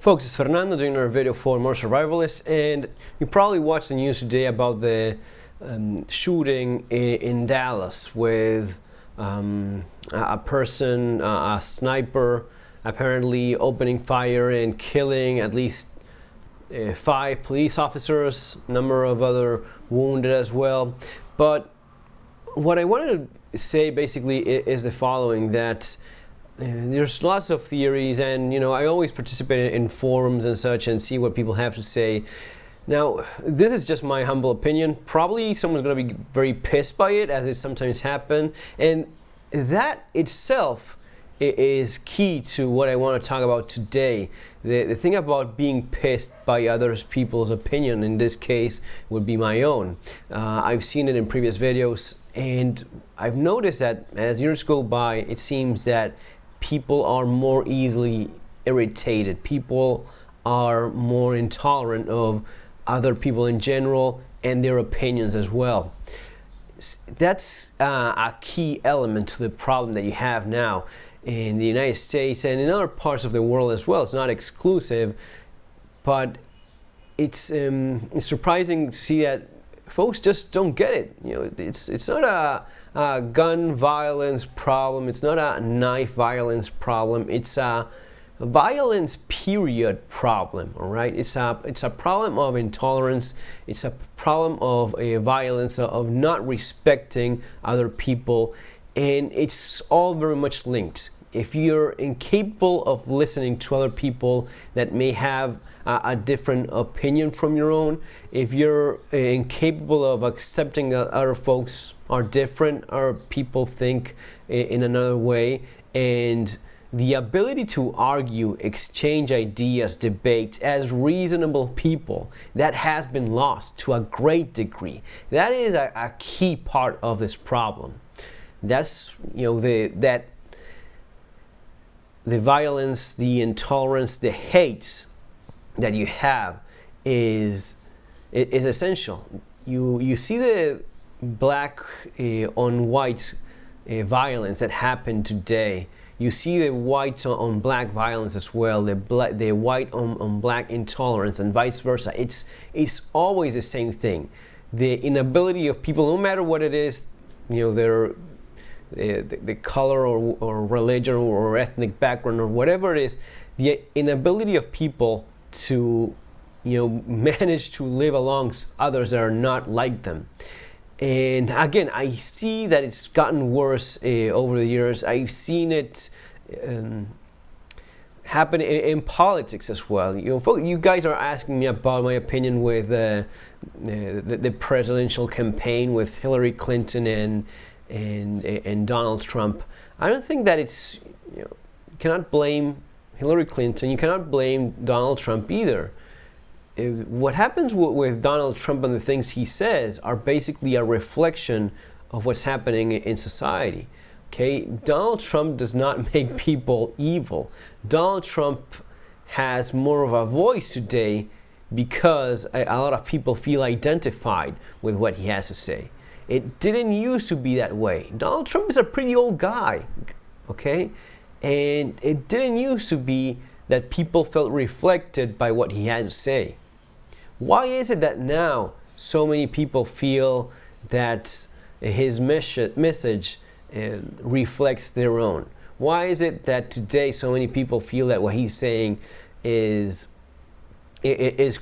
Folks, it's Fernando doing another video for More Survivalists, and you probably watched the news today about the shooting in Dallas with a person, a sniper, apparently opening fire and killing at least 5 police officers, a number of other wounded as well. But what I wanted to say basically is the following, that there's lots of theories, and I always participate in forums and such and see what people have to say. Now, this is just my humble opinion. Probably someone's going to be very pissed by it, as it sometimes happens, and that itself is key to what I want to talk about today. The thing about being pissed by other people's opinion, in this case, would be my own. I've seen it in previous videos, and I've noticed that as years go by, it seems that people are more easily irritated. People are more intolerant of other people in general and their opinions as well. That's a key element to the problem that you have now in the United States and in other parts of the world as well. It's not exclusive, but it's surprising to see that folks just don't get it. It's not a gun violence problem. It's not a knife violence problem. It's a violence period problem. All right. It's a problem of intolerance. It's a problem of a violence of not respecting other people, and it's all very much linked. If you're incapable of listening to other people that may have a different opinion from your own, if you're incapable of accepting that other folks are different, or people think in another way, and the ability to argue, exchange ideas, debate as reasonable people, that has been lost to a great degree. That is a key part of this problem. That's the violence, the intolerance, the hate that you have is essential. You see the black on white violence that happened today. You see the white on black violence as well, the white on black intolerance, and vice versa. It's always the same thing. The inability of people, no matter what it is, their the color or religion or ethnic background or whatever it is, the inability of people to manage to live amongst others that are not like them. And again, I see that it's gotten worse over the years. I've seen it happen in politics as well. You guys are asking me about my opinion with the presidential campaign with Hillary Clinton and Donald Trump. I don't think that it's, you cannot blame Hillary Clinton. You cannot blame Donald Trump either. What happens with Donald Trump and the things he says are basically a reflection of what's happening in society. Okay, Donald Trump does not make people evil. Donald Trump has more of a voice today because a lot of people feel identified with what he has to say. It didn't used to be that way. Donald Trump is a pretty old guy, okay? And it didn't used to be that people felt reflected by what he had to say. Why is it that now so many people feel that his message reflects their own? Why is it that today so many people feel that what he's saying is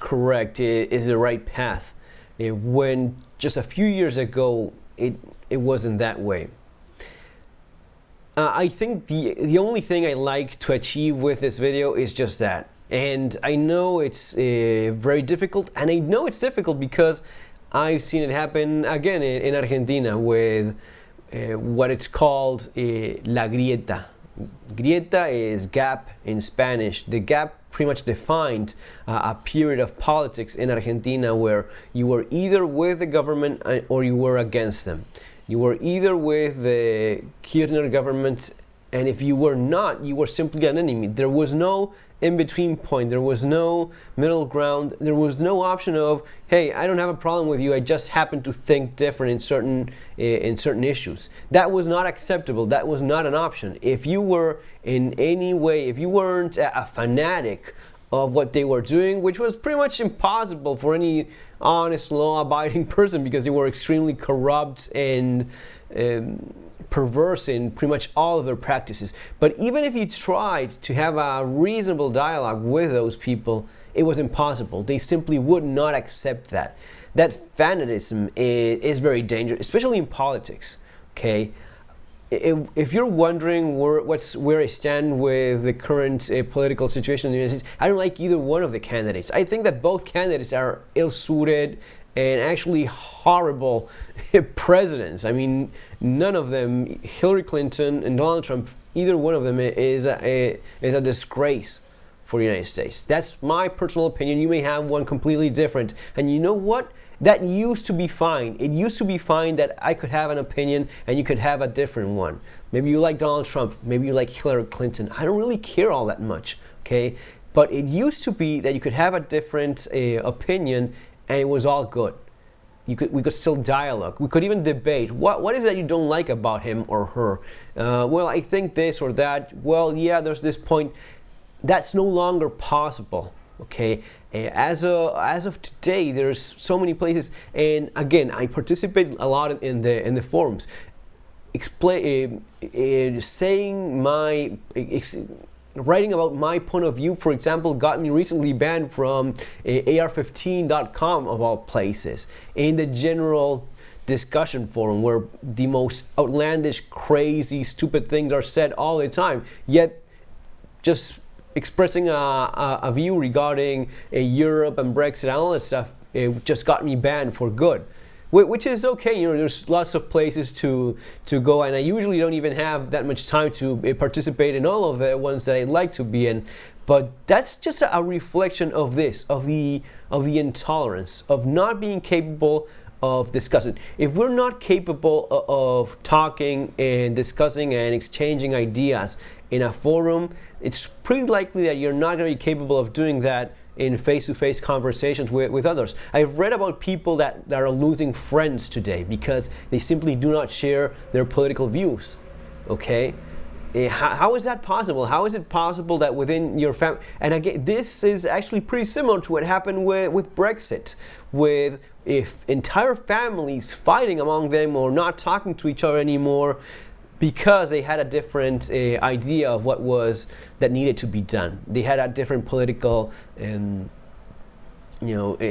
correct, is the right path, when just a few years ago it wasn't that way? I think the only thing I like to achieve with this video is just that. And I know it's very difficult, and I know it's difficult because I've seen it happen again in Argentina with what it's called la grieta. Grieta is gap in Spanish. The gap pretty much defined a period of politics in Argentina where you were either with the government or you were against them. You were either with the Kirchner government, and if you were not, you were simply an enemy. There was no in-between point. There was no middle ground. There was no option of, hey, I don't have a problem with you, I just happen to think different in certain issues. That was not acceptable. That was not an option. If you were in any way, if you weren't a fanatic of what they were doing, which was pretty much impossible for any honest, law-abiding person, because they were extremely corrupt and perverse in pretty much all of their practices. But even if you tried to have a reasonable dialogue with those people, it was impossible. They simply would not accept that. That fanatism is very dangerous, especially in politics. Okay, if you're wondering where I stand with the current political situation in the United States, I don't like either one of the candidates. I think that both candidates are ill-suited and actually horrible presidents. I mean, none of them, Hillary Clinton and Donald Trump, either one of them is a disgrace for the United States. That's my personal opinion. You may have one completely different. And you know what? That used to be fine. It used to be fine that I could have an opinion and you could have a different one. Maybe you like Donald Trump. Maybe you like Hillary Clinton. I don't really care all that much, okay? But it used to be that you could have a different opinion and it was all good. We could still dialogue. We could even debate. What is it that you don't like about him or her? Well, I think this or that. Well, yeah, there's this point. That's no longer possible, okay? As of today, there's so many places, and again, I participate a lot in the forums, writing about my point of view. For example, got me recently banned from AR15.com of all places, in the general discussion forum where the most outlandish, crazy, stupid things are said all the time. Yet, just expressing a view regarding Europe and Brexit and all that stuff, it just got me banned for good, which is okay. You know, there's lots of places to go, and I usually don't even have that much time to participate in all of the ones that I'd like to be in. But that's just a reflection of this, of the intolerance, of not being capable of discussing. If we're not capable of talking and discussing and exchanging ideas in a forum, it's pretty likely that you're not going to be capable of doing that in face-to-face conversations with others. I've read about people that are losing friends today because they simply do not share their political views. Okay? How is that possible? How is it possible that within your family, and again, this is actually pretty similar to what happened with Brexit, with if entire families fighting among them or not talking to each other anymore because they had a different idea of what was that needed to be done. They had a different political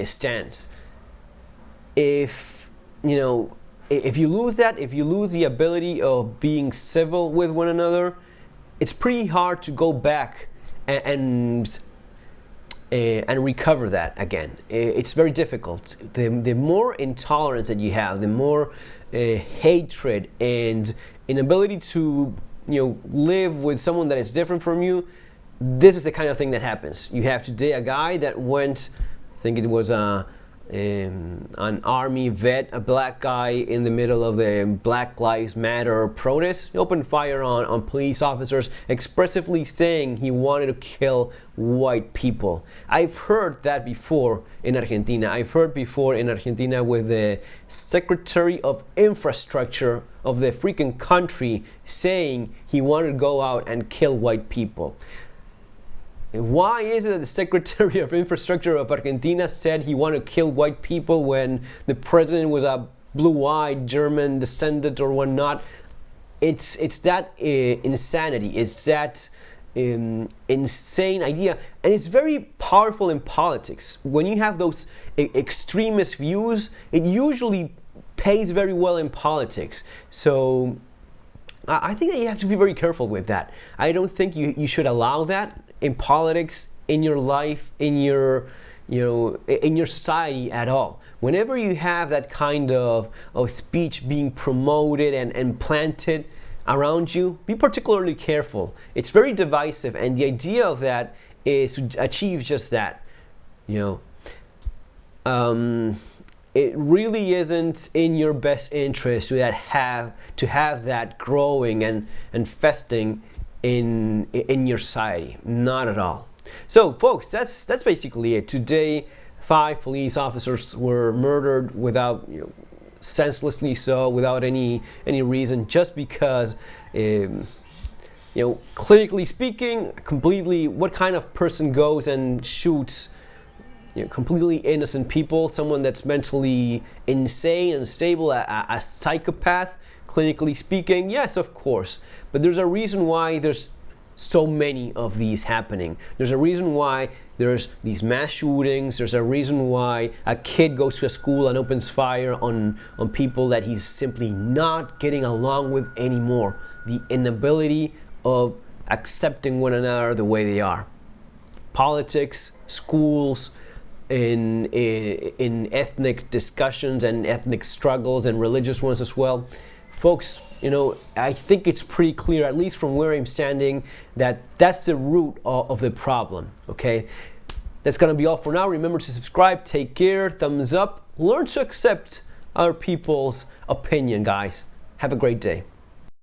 stance. If you lose that, if you lose the ability of being civil with one another, it's pretty hard to go back and recover that again. It's very difficult. The more intolerance that you have, the more hatred and inability to live with someone that is different from you, this is the kind of thing that happens. You have today a guy that went, I think it was an army vet, a black guy in the middle of the Black Lives Matter protest. He opened fire on police officers, expressively saying he wanted to kill white people. I've heard that before in Argentina. I've heard before in Argentina with the Secretary of Infrastructure of the freaking country saying he wanted to go out and kill white people. Why is it that the Secretary of Infrastructure of Argentina said he wanted to kill white people when the president was a blue-eyed German descendant or whatnot? It's that insanity. It's that insane idea, and it's very powerful in politics. When you have those extremist views, it usually pays very well in politics. So I think that you have to be very careful with that. I don't think you should allow that in politics, in your life, in your society at all. Whenever you have that kind of speech being promoted and planted around you, be particularly careful. It's very divisive, and the idea of that is to achieve just that. It really isn't in your best interest to have that growing and festering in your society. Not at all. So folks, that's basically it. Today 5 police officers were murdered without senselessly so, without any reason, just because clinically speaking, completely, what kind of person goes and shoots completely innocent people, someone that's mentally insane, unstable, a psychopath, clinically speaking? Yes, of course. But there's a reason why there's so many of these happening. There's a reason why there's these mass shootings. There's a reason why a kid goes to a school and opens fire on people that he's simply not getting along with anymore. The inability of accepting one another the way they are. Politics, schools, in ethnic discussions and ethnic struggles and religious ones as well. Folks, I think it's pretty clear, at least from where I'm standing, that that's the root of the problem, okay? That's going to be all for now. Remember to subscribe, take care, thumbs up, learn to accept other people's opinion, guys. Have a great day.